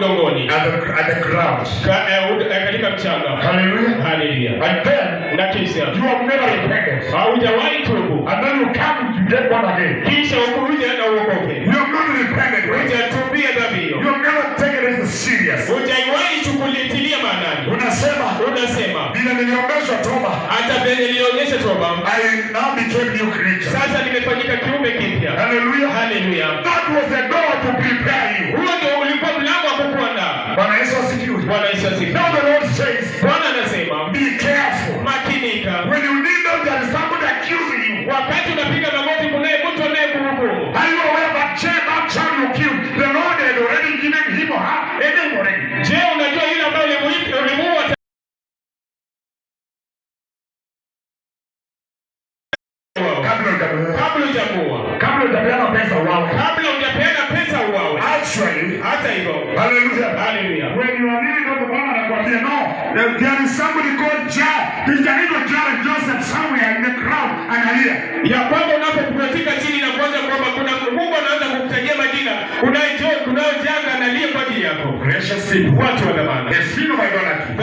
udongoni at the ground. Katika mchanga. Hallelujah. Hallelujah. And then na kisha you have never repented. Haujawahi tubu. And then you come to get born again. Kisha ukuja na uokoke. You have not repented. Hujatubia dhambi hiyo. You have never taken it serious. Hujaiwahi chukulitia maanani. Unasema bila niliombeshwa toba, hata vile nilionyesha toba, I now became new creature. Sasa nimefanyika kiumbe kipya. Hallelujah. Hallelujah. That was the door to prepare you. Huo ndio ulikuwa mlango wa kukuandaa. Bwana Yesu asifiwe. Bwana Yesu asifiwe. Now the Lord says, Bwana anasema, be careful. Makinika. When you need them, there is somebody accusing you. Wakati unapiga magoti kunaye mtu anayekuhukumu. Are you aware that child you killed, the Lord had already given him or her a name already? Je, unajua yule ambaye ulimuua kabla hujapeana pesa uwawe. Kabla hujapeana pesa uwawe. Actually, hata hivyo. Hallelujah. Hallelujah. When you are really not the one anakuambia no, there is somebody called Jared Joseph somewhere in the crowd analia. Ya kwamba unapokutika chini na kwanza kwamba kuna Mungu anaanza kukutajia majina. Kunao janga analia kwa ajili yako. Precious people. Watu wa dhamana. The sin of idolatry.